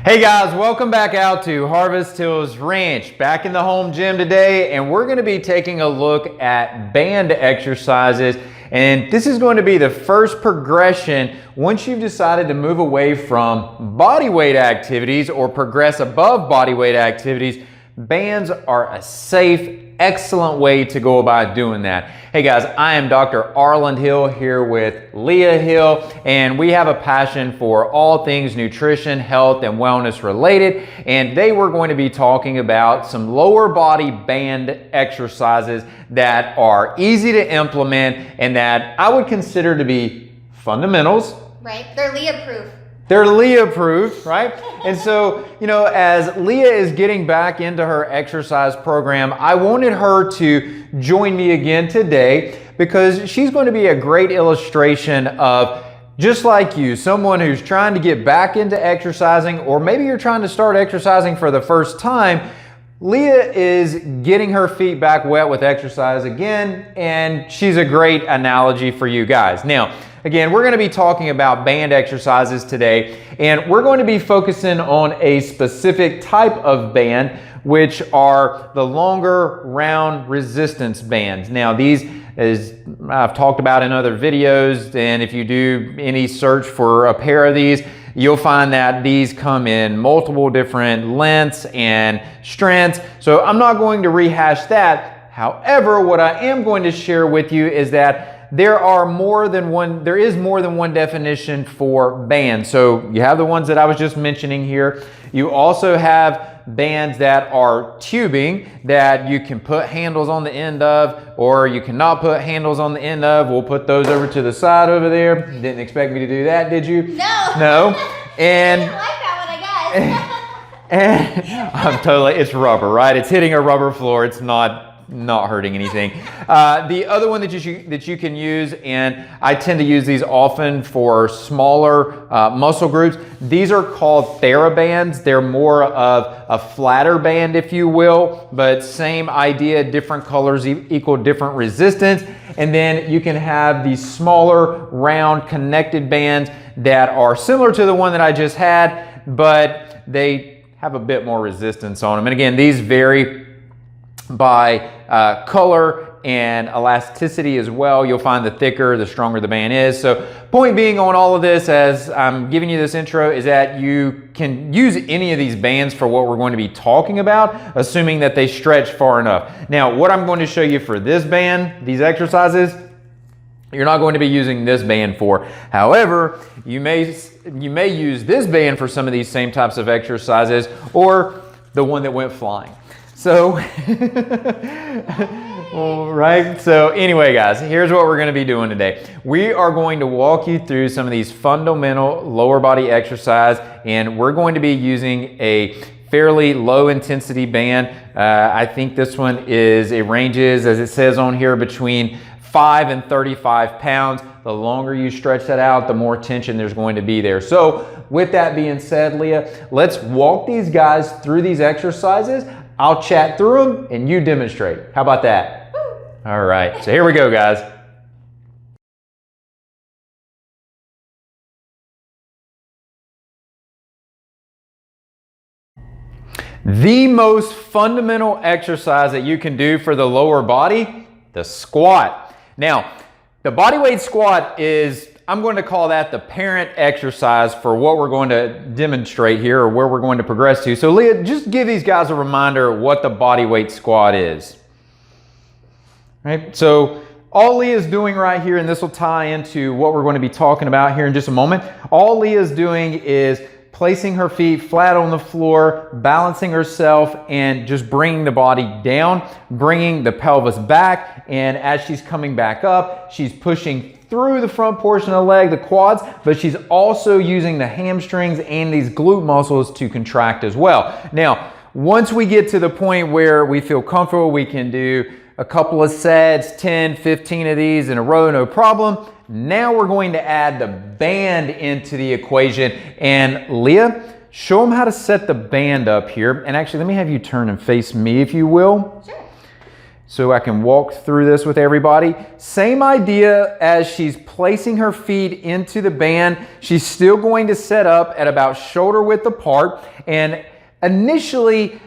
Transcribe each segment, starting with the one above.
Hey guys, welcome back out to Harvest Hills Ranch. Back in the home gym today, and we're going to be taking a look at band exercises. And this is going to be the first progression once you've decided to move away from body weight activities or progress above body weight activities. Bands are a safe, excellent way to go about doing that. Hey guys, I am Dr. Arland Hill here with Leah Hill, and we have a passion for all things nutrition, health, and wellness related. And today we're going to be talking about some lower body band exercises that are easy to implement and that I would consider to be fundamentals. Right, they're Leah-proof. They're Leah-proof, right? And so, as Leah is getting back into her exercise program, I wanted her to join me again today because she's going to be a great illustration of, just like you, someone who's trying to get back into exercising, or maybe you're trying to start exercising for the first time. Leah is getting her feet back wet with exercise again, and she's a great analogy for you guys. Now, again, we're going to be talking about band exercises today, and we're going to be focusing on a specific type of band, which are the longer round resistance bands. Now, these, as I've talked about in other videos, and if you do any search for a pair of these, you'll find that these come in multiple different lengths and strengths. So I'm not going to rehash that. However, what I am going to share with you is that there is more than one definition for bands. So you have the ones that I was just mentioning here. You also have bands that are tubing that you can put handles on the end of, or you cannot put handles on the end of. We'll put those over to the side over there. Didn't expect me to do that, did you? No. No. And I didn't like that one, I guess. and it's rubber, right? It's hitting a rubber floor. It's not hurting anything. The other one that you can use, and I tend to use these often for smaller muscle groups. These are called TheraBands. They're more of a flatter band, if you will, but same idea, different colors equal different resistance. And then you can have these smaller, round, connected bands that are similar to the one that I just had, but they have a bit more resistance on them. And again, these vary by color and elasticity as well. You'll find the thicker, the stronger the band is. So point being on all of this, as I'm giving you this intro, is that you can use any of these bands for what we're going to be talking about, assuming that they stretch far enough. Now, what I'm going to show you for this band, these exercises, you're not going to be using this band for. However, you may use this band for some of these same types of exercises, or the one that went flying. So, all right. So anyway, guys, here's what we're going to be doing today. We are going to walk you through some of these fundamental lower body exercise, and we're going to be using a fairly low intensity band. I think this one it ranges, as it says on here, between 5 and 35 pounds. The longer you stretch that out, the more tension there's going to be there. So with that being said, Leah, let's walk these guys through these exercises. I'll chat through them and you demonstrate. How about that? All right, so here we go, guys. The most fundamental exercise that you can do for the lower body, the squat. Now, the bodyweight squat is, I'm going to call that the parent exercise for what we're going to demonstrate here, or where we're going to progress to. So Leah, just give these guys a reminder of what the bodyweight squat is. Right? So all Leah's doing right here, and this will tie into what we're going to be talking about here in just a moment. All Leah's doing is placing her feet flat on the floor, balancing herself, and just bringing the body down, bringing the pelvis back. And as she's coming back up, she's pushing through the front portion of the leg, the quads, but she's also using the hamstrings and these glute muscles to contract as well. Now, once we get to the point where we feel comfortable, we can do a couple of sets, 10, 15 of these in a row, no problem. Now we're going to add the band into the equation. And Leah, show them how to set the band up here. And actually, let me have you turn and face me, if you will. Sure. so I can walk through this with everybody. Same idea as she's placing her feet into the band. She's still going to set up at about shoulder width apart. And initially,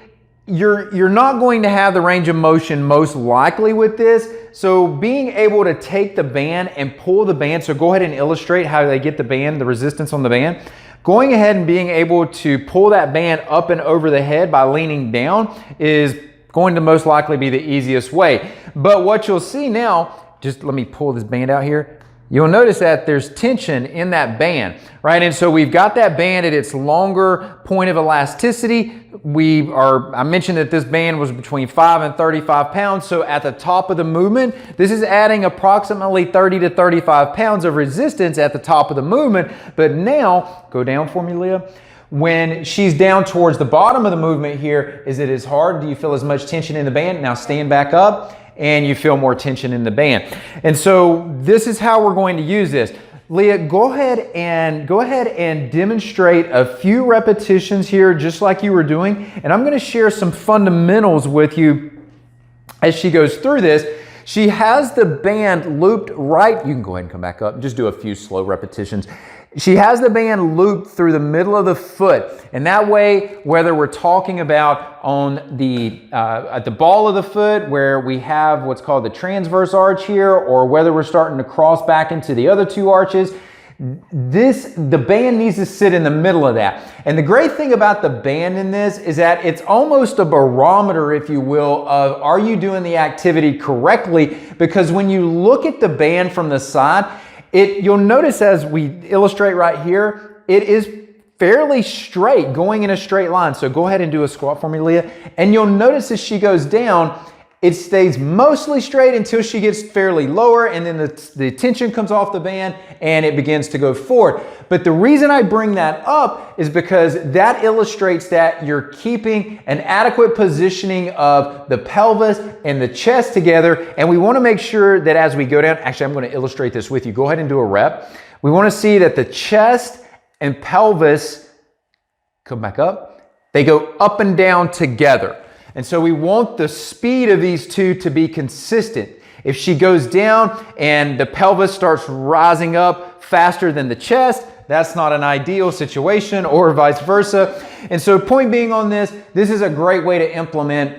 you're not going to have the range of motion most likely with this. So being able to take the band and pull the band, so go ahead and illustrate how they get the band, the resistance on the band. Going ahead and being able to pull that band up and over the head by leaning down is going to most likely be the easiest way. But what you'll see now, just let me pull this band out here. You'll notice that there's tension in that band, right? And so we've got that band at its longer point of elasticity. I mentioned that this band was between 5 and 35 pounds. So at the top of the movement, this is adding approximately 30 to 35 pounds of resistance at the top of the movement. But now, go down for me, Leah. When she's down towards the bottom of the movement here, is it as hard? Do you feel as much tension in the band? Now stand back up and you feel more tension in the band. And so this is how we're going to use this. Leah, go ahead and demonstrate a few repetitions here, just like you were doing. And I'm going to share some fundamentals with you as she goes through this. She has the band looped right. You can go ahead and come back up and just do a few slow repetitions. She has the band looped through the middle of the foot. And that way, whether we're talking about on at the ball of the foot where we have what's called the transverse arch here, or whether we're starting to cross back into the other two arches, the band needs to sit in the middle of that. And the great thing about the band in this is that it's almost a barometer, if you will, of are you doing the activity correctly? Because when you look at the band from the side, you'll notice as we illustrate right here, it is fairly straight, going in a straight line. So go ahead and do a squat for me, Leah. And you'll notice as she goes down, it stays mostly straight until she gets fairly lower, and then the tension comes off the band and it begins to go forward. But the reason I bring that up is because that illustrates that you're keeping an adequate positioning of the pelvis and the chest together. And we want to make sure that as we go down, actually, I'm going to illustrate this with you. Go ahead and do a rep. We want to see that the chest and pelvis, come back up, they go up and down together. And so we want the speed of these two to be consistent. If she goes down and the pelvis starts rising up faster than the chest, that's not an ideal situation, or vice versa. And so point being on this is a great way to implement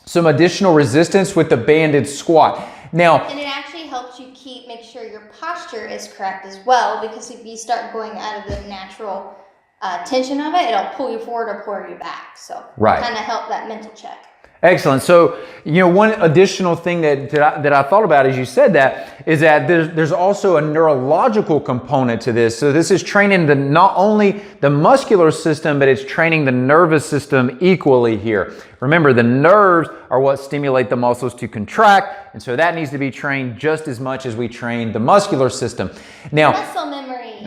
some additional resistance with the banded squat. Now, and it actually helps you make sure your posture is correct as well, because if you start going out of the natural tension of it, it'll pull you forward or pull you back. So right, kind of help that mental check. Excellent. So, one additional thing that I thought about as you said that is that there's also a neurological component to this. So this is training not only the muscular system, but it's training the nervous system equally here. Remember, the nerves are what stimulate the muscles to contract, and so that needs to be trained just as much as we train the muscular system. Now,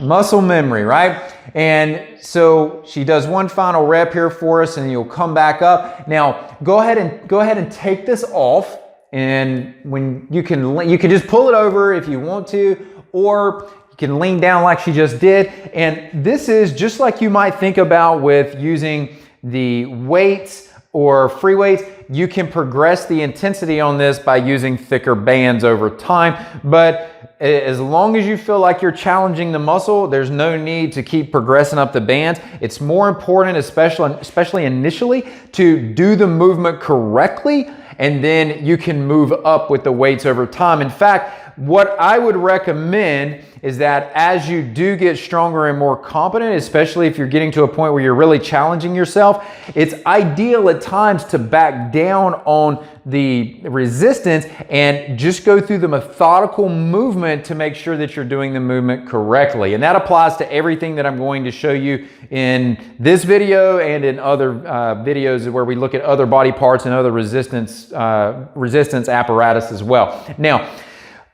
muscle memory, right? And so she does one final rep here for us, and you'll come back up. Now, go ahead and take this off, and when you can just pull it over if you want to, or you can lean down like she just did. And this is just like you might think about with using the weights or free weights. You can progress the intensity on this by using thicker bands over time, but as long as you feel like you're challenging the muscle, there's no need to keep progressing up the bands. It's more important, especially initially, to do the movement correctly, and then you can move up with the weights over time. In fact, what I would recommend is that as you do get stronger and more competent, especially if you're getting to a point where you're really challenging yourself, it's ideal at times to back down on the resistance and just go through the methodical movement to make sure that you're doing the movement correctly. And that applies to everything that I'm going to show you in this video and in other videos where we look at other body parts and other resistance apparatus as well. Now,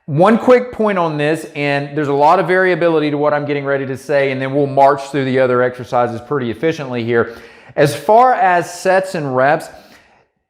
one quick point on this, and there's a lot of variability to what I'm getting ready to say, and then we'll march through the other exercises pretty efficiently here. As far as sets and reps,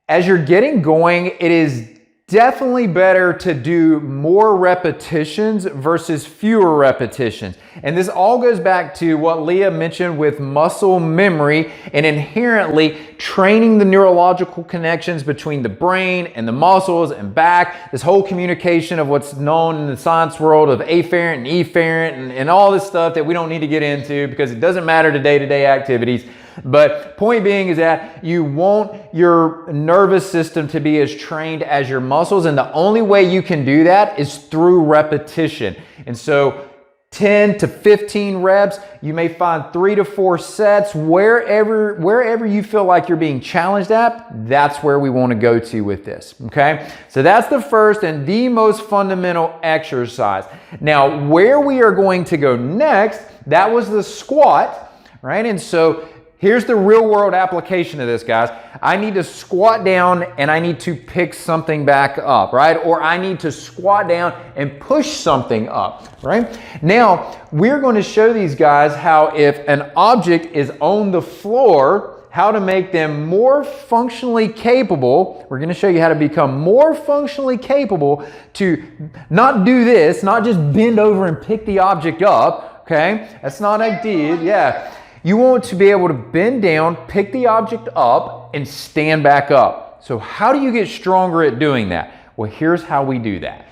as you're getting going, it is definitely better to do more repetitions versus fewer repetitions. And this all goes back to what Leah mentioned with muscle memory and inherently training the neurological connections between the brain and the muscles and back. This whole communication of what's known in the science world of afferent and efferent and all this stuff that we don't need to get into because it doesn't matter to day-to-day activities. But point being is that you want your nervous system to be as trained as your muscles, and the only way you can do that is through repetition. And so 10 to 15 reps, you may find 3 to 4 sets, wherever you feel like you're being challenged at, that's where we want to go to with this, okay? So that's the first and the most fundamental exercise. Now, where we are going to go next, that was the squat, right? And so here's the real world application of this, guys. I need to squat down and I need to pick something back up, right? Or I need to squat down and push something up, right? Now, we're going to show these guys how if an object is on the floor, how to make them more functionally capable. We're going to show you how to become more functionally capable to not do this, not just bend over and pick the object up, okay? That's not ideal, yeah. You want to be able to bend down, pick the object up, and stand back up. So how do you get stronger at doing that? Well, here's how we do that.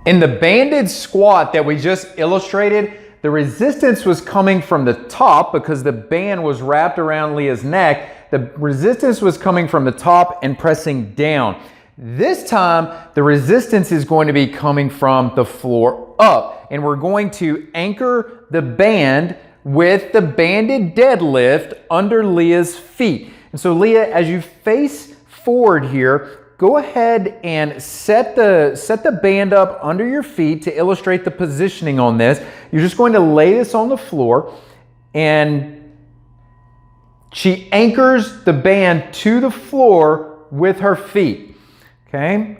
In the banded squat that we just illustrated, the resistance was coming from the top because the band was wrapped around Leah's neck. The resistance was coming from the top and pressing down. This time, the resistance is going to be coming from the floor up. And we're going to anchor the band with the banded deadlift under Leah's feet. And so Leah, as you face forward here, go ahead and set the band up under your feet to illustrate the positioning on this. You're just going to lay this on the floor, and she anchors the band to the floor with her feet. Okay?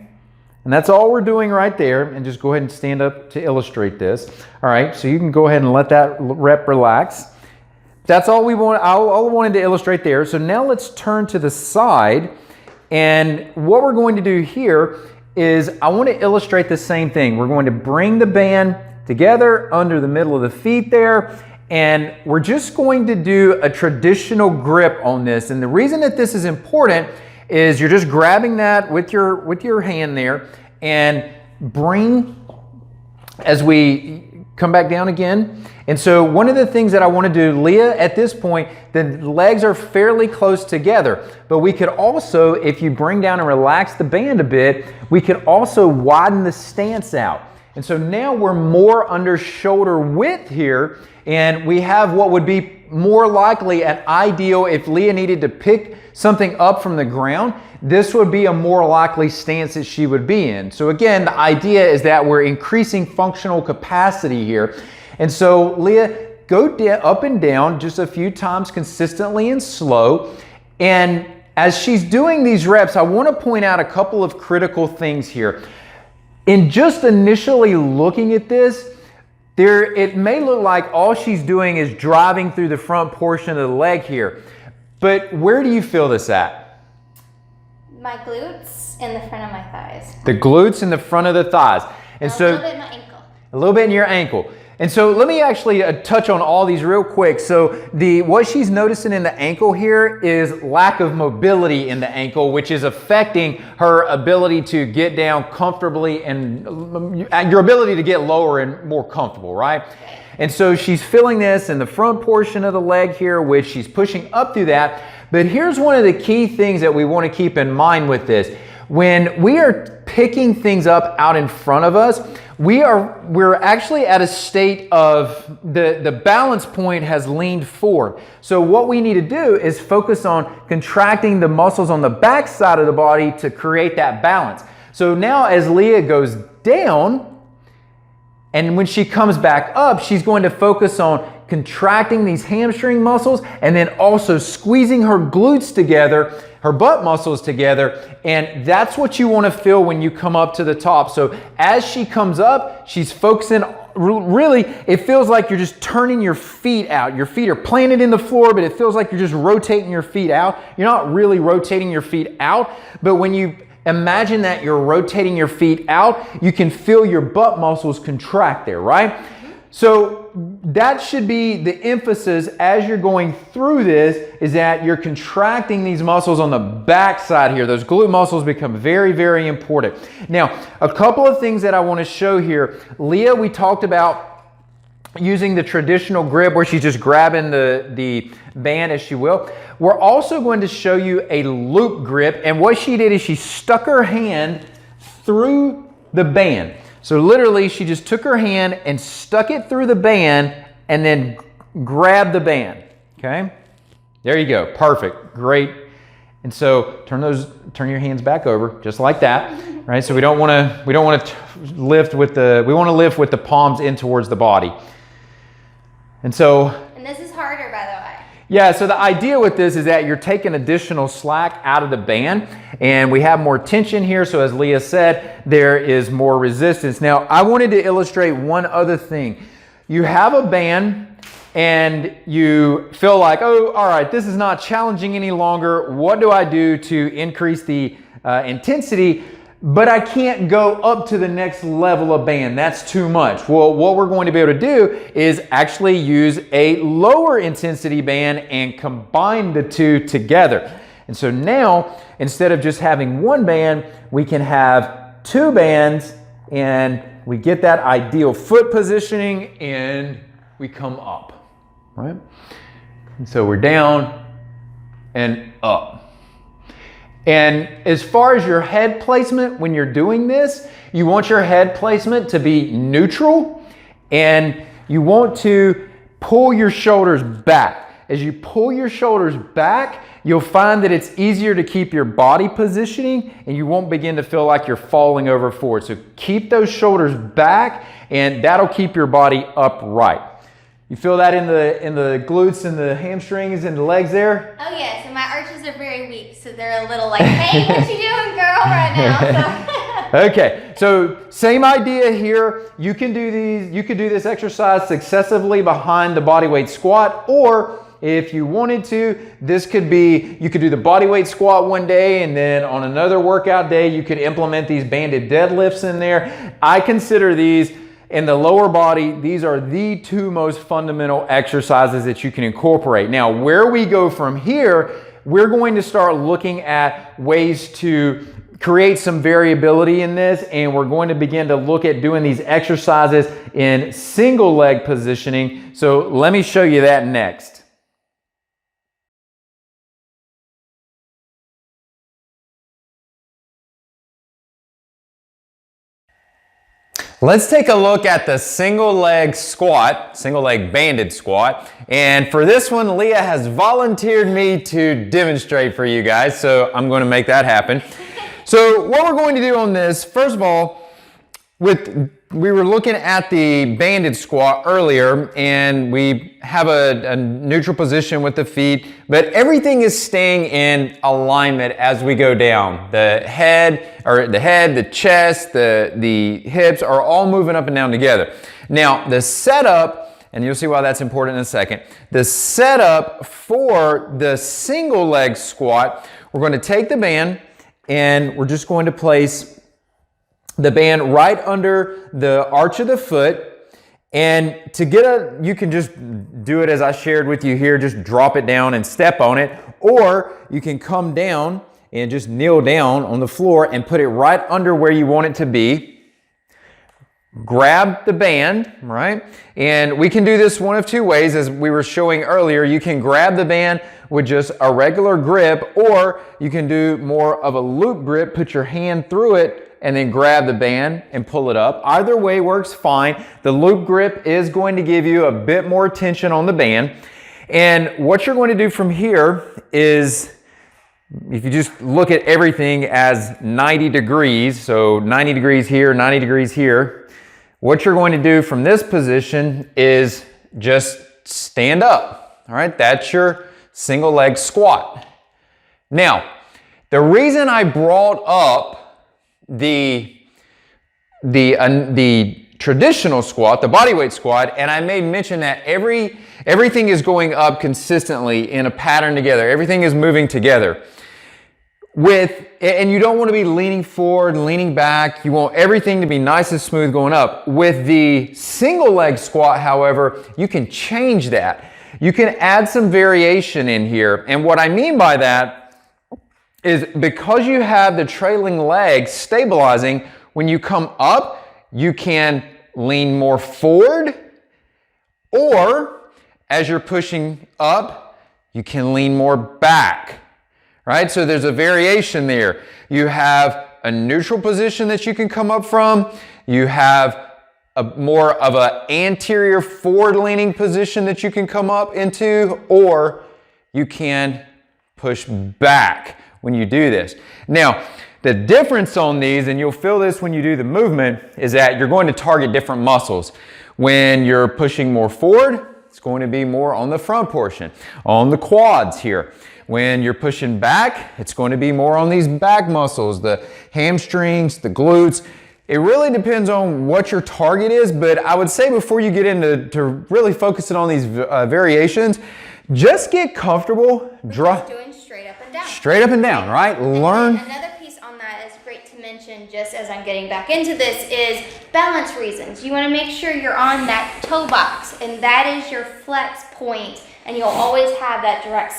And that's all we're doing right there. And just go ahead and stand up to illustrate this. All right, so you can go ahead and let that rep relax. That's all we want. All I wanted to illustrate there. So now let's turn to the side. And what we're going to do here is I want to illustrate the same thing. We're going to bring the band together under the middle of the feet there. And we're just going to do a traditional grip on this. And the reason that this is important is you're just grabbing that with your hand there and bring as we come back down again. And so one of the things that I want to do, Leah, at this point, the legs are fairly close together, but we could also, if you bring down and relax the band a bit, we could also widen the stance out. And so now we're more under shoulder width here, and we have what would be more likely an ideal if Leah needed to pick something up from the ground. This would be a more likely stance that she would be in. So again, the idea is that we're increasing functional capacity here. And so Leah, go up and down just a few times consistently and slow. And as she's doing these reps, I want to point out a couple of critical things here. In just initially looking at this, it may look like all she's doing is driving through the front portion of the leg here. But where do you feel this at? My glutes and the front of my thighs. The glutes and the front of the thighs. And a little bit in my ankle. A little bit in your ankle. And so let me actually touch on all these real quick. So what she's noticing in the ankle here is lack of mobility in the ankle, which is affecting her ability to get down comfortably and your ability to get lower and more comfortable, right? And so she's feeling this in the front portion of the leg here, which she's pushing up through that. But here's one of the key things that we want to keep in mind with this. When we are picking things up out in front of us, we're actually at a state of the balance point has leaned forward. So what we need to do is focus on contracting the muscles on the back side of the body to create that balance. So now as Leah goes down, and when she comes back up, she's going to focus on contracting these hamstring muscles and then also squeezing her glutes together, her butt muscles together. And that's what you want to feel when you come up to the top. So as she comes up, she's focusing really, it feels like you're just turning your feet out. Your feet are planted in the floor, but it feels like you're just rotating your feet out. You're not really rotating your feet out, but when you imagine that you're rotating your feet out, you can feel your butt muscles contract there, right? So that should be the emphasis as you're going through this, is that you're contracting these muscles on the back side here. Those glute muscles become very, very important. Now, a couple of things that I want to show here. Leah, we talked about using the traditional grip where she's just grabbing the band as she will. We're also going to show you a loop grip, and what she did is she stuck her hand through the band. So literally, she just took her hand and stuck it through the band and then grabbed the band, okay? There you go, perfect, great. And so turn your hands back over, just like that, right? So we don't want to lift with we want to lift with the palms in towards the body. And this is harder, by the way. Yeah, so the idea with this is that you're taking additional slack out of the band, and we have more tension here, so as Leah said, there is more resistance. Now, I wanted to illustrate one other thing. You have a band, and you feel like, oh, all right, this is not challenging any longer. What do I do to increase the intensity? But I can't go up to the next level of band. That's too much. Well, what we're going to be able to do is actually use a lower intensity band and combine the two together. And so now, instead of just having one band, we can have two bands, and we get that ideal foot positioning and we come up, right? And so we're down and up. And as far as your head placement, when you're doing this, you want your head placement to be neutral, and you want to pull your shoulders back. As you pull your shoulders back, you'll find that it's easier to keep your body positioning, and you won't begin to feel like you're falling over forward. So keep those shoulders back, and that'll keep your body upright. You feel that in the glutes and the hamstrings and the legs there? Oh yes, and my arches are very weak, so they're a little like, hey, what you doing, girl, right now? So. Okay, so same idea here. You can do this exercise successively behind the bodyweight squat, or if you wanted to, you could do the bodyweight squat one day, and then on another workout day, you could implement these banded deadlifts in there. I consider these, in the lower body, these are the two most fundamental exercises that you can incorporate. Now, where we go from here, we're going to start looking at ways to create some variability in this, and we're going to begin to look at doing these exercises in single leg positioning. So let me show you that next. Let's take a look at the single leg squat, single leg banded squat. And for this one, Leah has volunteered me to demonstrate for you guys, so I'm going to make that happen. So what we're going to do on this, first of all, we were looking at the banded squat earlier, and we have a neutral position with the feet, but everything is staying in alignment as we go down. The head, the chest, the hips are all moving up and down together. Now, the setup, and you'll see why that's important in a second, the setup for the single leg squat, we're going to take the band, and we're just going to place the band right under the arch of the foot. And you can just do it as I shared with you here, just drop it down and step on it. Or you can come down and just kneel down on the floor and put it right under where you want it to be. Grab the band, right? And we can do this one of two ways, as we were showing earlier. You can grab the band with just a regular grip, or you can do more of a loop grip, put your hand through it, and then grab the band and pull it up. Either way works fine. The loop grip is going to give you a bit more tension on the band. And what you're going to do from here is, if you just look at everything as 90 degrees, so 90 degrees here, 90 degrees here, what you're going to do from this position is just stand up. All right, that's your single leg squat. Now, the reason I brought up the traditional squat, the bodyweight squat, and I made mention that everything is going up consistently in a pattern together. Everything is moving together. And you don't want to be leaning forward, leaning back. You want everything to be nice and smooth going up. With the single leg squat, however, you can change that. You can add some variation in here. And what I mean by that is because you have the trailing leg stabilizing, when you come up, you can lean more forward, or as you're pushing up, you can lean more back. Right? So there's a variation there. You have a neutral position that you can come up from. You have more of an anterior forward leaning position that you can come up into, or you can push back when you do this. Now, the difference on these, and you'll feel this when you do the movement, is that you're going to target different muscles. When you're pushing more forward, it's going to be more on the front portion, on the quads here. When you're pushing back, it's going to be more on these back muscles, the hamstrings, the glutes. It really depends on what your target is, but I would say before you get into really focusing on these variations, just get comfortable. Just doing straight up and down. Straight up and down, right? Learn. Another piece on that is great to mention, just as I'm getting back into this, is balance reasons. You want to make sure you're on that toe box, and that is your flex point, and you'll always have that direct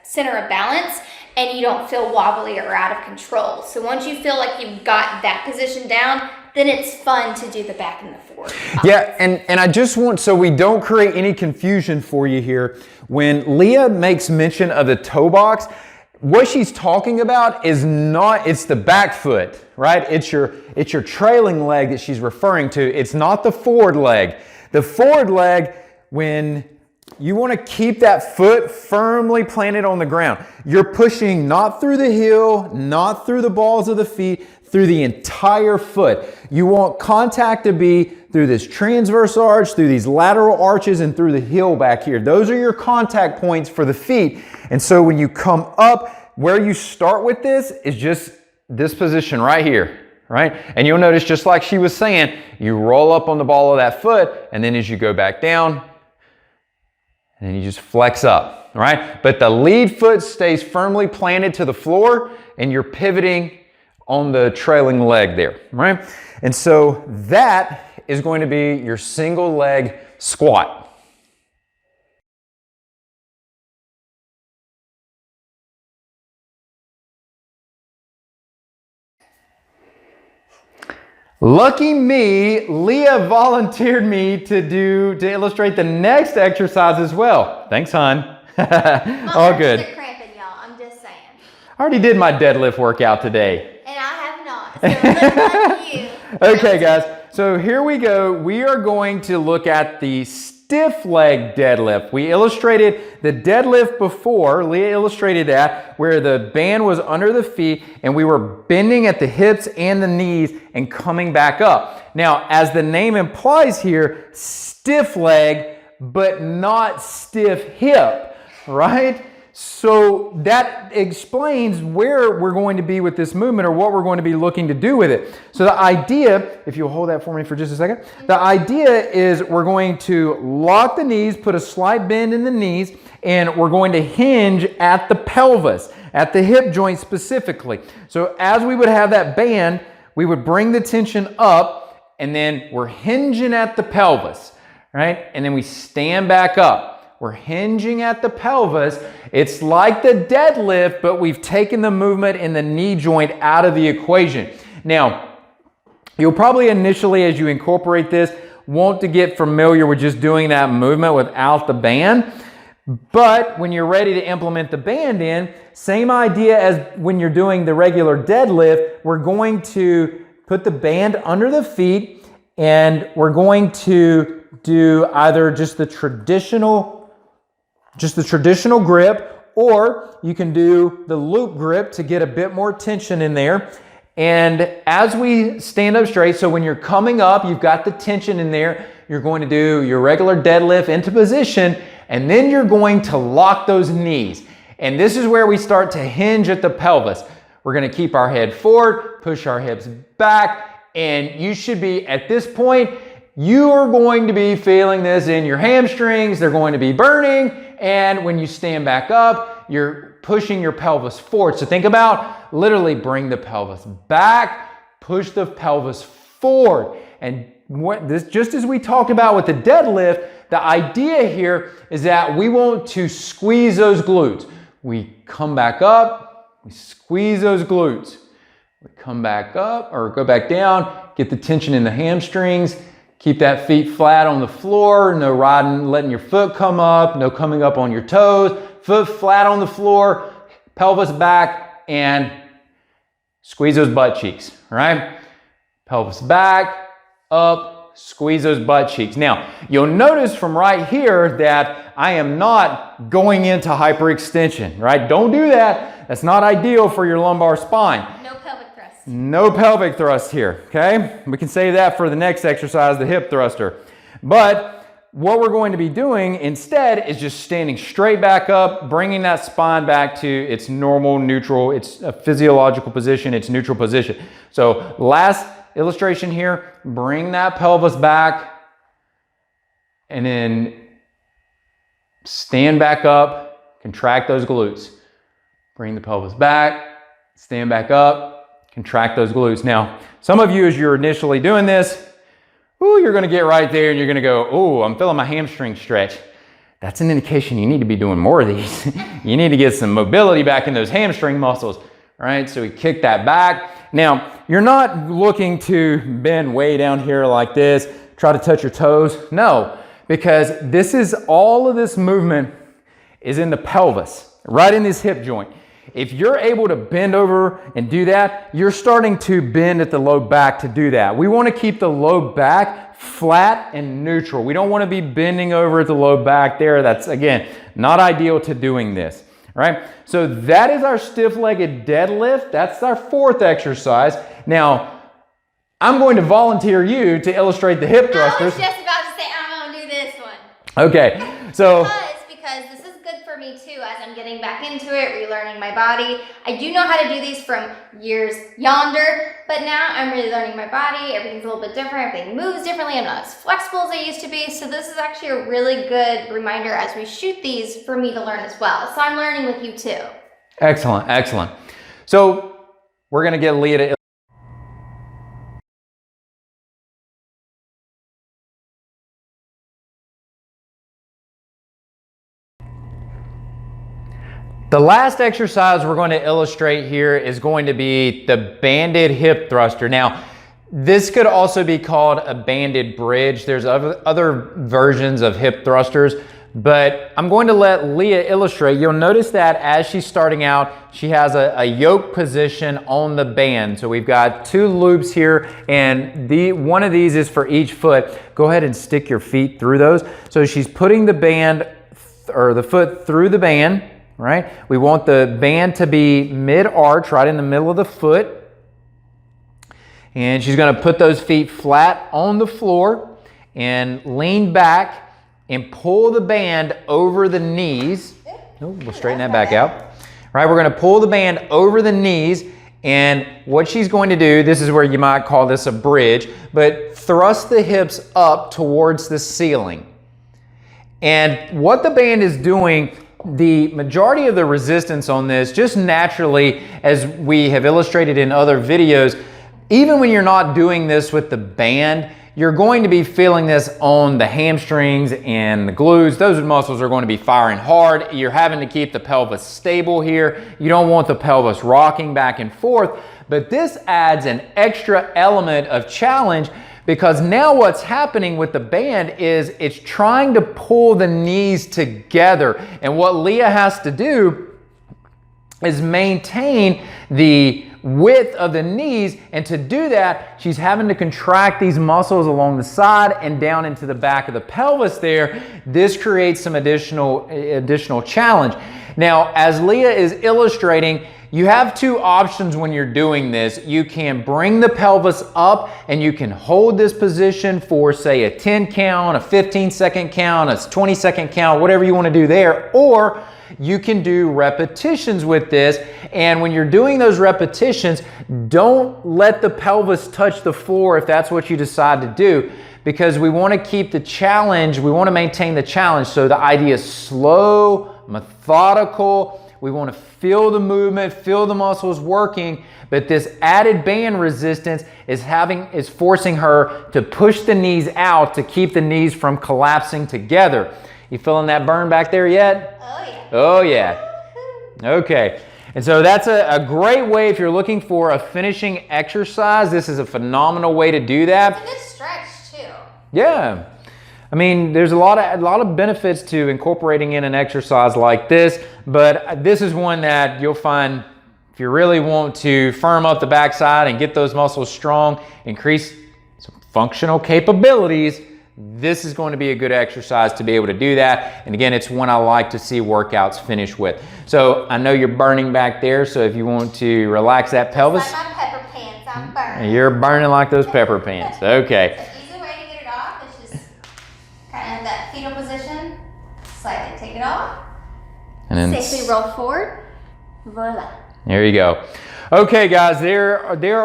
center of balance, and you don't feel wobbly or out of control. So once you feel like you've got that position down, then it's fun to do the back and the forward. Yeah, and I just want, so we don't create any confusion for you here, when Leah makes mention of the toe box, what she's talking about is not, it's the back foot, right? It's your trailing leg that she's referring to. It's not the forward leg. The forward leg, when you want to keep that foot firmly planted on the ground. You're pushing not through the heel, not through the balls of the feet, through the entire foot. You want contact to be through this transverse arch, through these lateral arches, and through the heel back here. Those are your contact points for the feet. And so when you come up, where you start with this is just this position right here. Right? And you'll notice, just like she was saying, you roll up on the ball of that foot, and then as you go back down, and then you just flex up, right? But the lead foot stays firmly planted to the floor, and you're pivoting on the trailing leg there, right? And so that is going to be your single leg squat. Lucky me, Leah volunteered me to illustrate the next exercise as well. Thanks, hon. All good. I'm cramping, y'all. I'm just saying. I already did my deadlift workout today. And I have not. So good luck to you. Okay, guys. So here we go. We are going to look at the stiff leg deadlift. We illustrated the deadlift before. Leah illustrated that, where the band was under the feet and we were bending at the hips and the knees and coming back up. Now, as the name implies here, stiff leg, but not stiff hip, right? So that explains where we're going to be with this movement, or what we're going to be looking to do with it. So the idea, if you'll hold that for me for just a second, the idea is we're going to lock the knees, put a slight bend in the knees, and we're going to hinge at the pelvis, at the hip joint specifically. So as we would have that band, we would bring the tension up, and then we're hinging at the pelvis, right? And then we stand back up. We're hinging at the pelvis. It's like the deadlift, but we've taken the movement in the knee joint out of the equation. Now, you'll probably initially, as you incorporate this, want to get familiar with just doing that movement without the band. But when you're ready to implement the band in, same idea as when you're doing the regular deadlift, we're going to put the band under the feet, and we're going to do either just the traditional grip, or you can do the loop grip to get a bit more tension in there. And as we stand up straight, so when you're coming up, you've got the tension in there, you're going to do your regular deadlift into position, and then you're going to lock those knees. And this is where we start to hinge at the pelvis. We're going to keep our head forward, push our hips back, and you should be, at this point, you are going to be feeling this in your hamstrings. They're going to be burning. And when you stand back up, you're pushing your pelvis forward. So think about literally bring the pelvis back, push the pelvis forward. And just as we talked about with the deadlift, the idea here is that we want to squeeze those glutes. We come back up, we squeeze those glutes. We come back up or go back down, get the tension in the hamstrings, keep that feet flat on the floor, no riding, letting your foot come up, no coming up on your toes, foot flat on the floor, pelvis back, and squeeze those butt cheeks, all right? Pelvis back, up, squeeze those butt cheeks. Now, you'll notice from right here that I am not going into hyperextension, right? Don't do that. That's not ideal for your lumbar spine. No pelvic thrust. No pelvic thrust here, okay? We can save that for the next exercise, the hip thruster. But what we're going to be doing instead is just standing straight back up, bringing that spine back to its normal, neutral, it's a physiological position, its neutral position. So last illustration here, bring that pelvis back and then stand back up, contract those glutes. Bring the pelvis back, stand back up, contract those glutes. Now, some of you, as you're initially doing this, you're gonna get right there and you're gonna go, I'm feeling my hamstring stretch. That's an indication you need to be doing more of these. You need to get some mobility back in those hamstring muscles, all right? So we kick that back. Now, you're not looking to bend way down here like this, try to touch your toes. No, because all of this movement is in the pelvis, right in this hip joint. If you're able to bend over and do that, you're starting to bend at the low back to do that. We want to keep the low back flat and neutral. We don't want to be bending over at the low back there. That's, again, not ideal to doing this. Right? So that is our stiff-legged deadlift. That's our fourth exercise. Now, I'm going to volunteer you to illustrate the hip thrusters. I was just about to say, I'm going to do this one. Okay, so... Because this is good for me too as I'm getting back into it, relearning my body. I do know how to do these from years yonder, but now I'm really learning my body. Everything's a little bit different. Everything moves differently. I'm not as flexible as I used to be. So this is actually a really good reminder as we shoot these for me to learn as well. So I'm learning with you too. Excellent, excellent. So we're going to get Leah to... The last exercise we're going to illustrate here is going to be the banded hip thruster. Now, this could also be called a banded bridge. There's other versions of hip thrusters, but I'm going to let Leah illustrate. You'll notice that as she's starting out, she has a yoke position on the band. So we've got two loops here, and one of these is for each foot. Go ahead and stick your feet through those. So she's putting the band or the foot through the band. Right? We want the band to be mid-arch, right in the middle of the foot. And she's going to put those feet flat on the floor and lean back and pull the band over the knees. We'll straighten that back out. Right? We're going to pull the band over the knees, and what she's going to do, this is where you might call this a bridge, but thrust the hips up towards the ceiling. And what the band is doing, the majority of the resistance on this, just naturally, as we have illustrated in other videos, even when you're not doing this with the band, you're going to be feeling this on the hamstrings and the glutes. Those muscles are going to be firing hard. You're having to keep the pelvis stable here. You don't want the pelvis rocking back and forth, but this adds an extra element of challenge, because now what's happening with the band is it's trying to pull the knees together. And what Leah has to do is maintain the width of the knees. And to do that, she's having to contract these muscles along the side and down into the back of the pelvis there. This creates some additional challenge. Now, as Leah is illustrating, You have two options when you're doing this. You can bring the pelvis up and you can hold this position for, say, a 10 count, a 15-second count, a 20-second count, whatever you want to do there. Or you can do repetitions with this. And when you're doing those repetitions, don't let the pelvis touch the floor if that's what you decide to do, because we want to keep the challenge, we want to maintain the challenge. So the idea is slow, methodical. We want to feel the movement, feel the muscles working, but this added band resistance is forcing her to push the knees out to keep the knees from collapsing together. You feeling that burn back there yet? Oh yeah. Oh yeah. Okay. And so that's a great way if you're looking for a finishing exercise. This is a phenomenal way to do that. It's a good stretch too. Yeah. I mean, there's a lot of benefits to incorporating in an exercise like this, but this is one that you'll find if you really want to firm up the backside and get those muscles strong, increase some functional capabilities. This is going to be a good exercise to be able to do that. And again, it's one I like to see workouts finish with. So I know you're burning back there, so if you want to relax that pelvis. Like my pepper pants, I'm burning. You're burning like those pepper pants. Okay. The easy way to get it off is just kind of that fetal position. Slightly take it off. And then safely roll forward. Voila. There you go. Okay, guys, there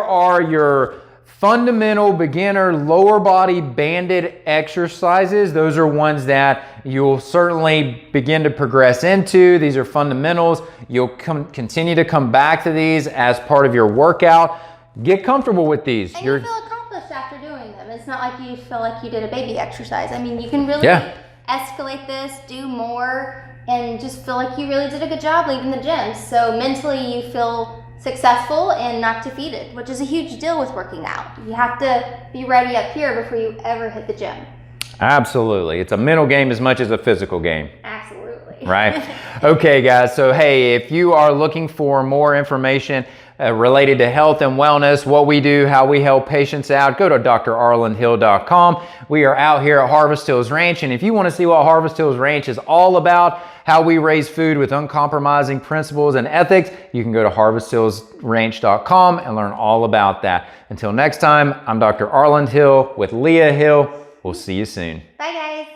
are your fundamental beginner lower body banded exercises. Those are ones that you'll certainly begin to progress into. These are fundamentals. You'll continue to come back to these as part of your workout. Get comfortable with these. And you feel accomplished after doing them. It's not like you feel like you did a baby exercise. I mean, you can really escalate this, do more, and just feel like you really did a good job leaving the gym. So mentally you feel successful and not defeated, which is a huge deal with working out. You have to be ready up here before you ever hit the gym. Absolutely. It's a mental game as much as a physical game. Absolutely. Right? Okay, guys. So, hey, if you are looking for more information related to health and wellness, what we do, how we help patients out, go to drarlandhill.com. We are out here at Harvest Hills Ranch, and if you want to see what Harvest Hills Ranch is all about, how we raise food with uncompromising principles and ethics, you can go to harvesthillsranch.com and learn all about that. Until next time, I'm Dr. Arland Hill with Leah Hill. We'll see you soon. Bye, guys.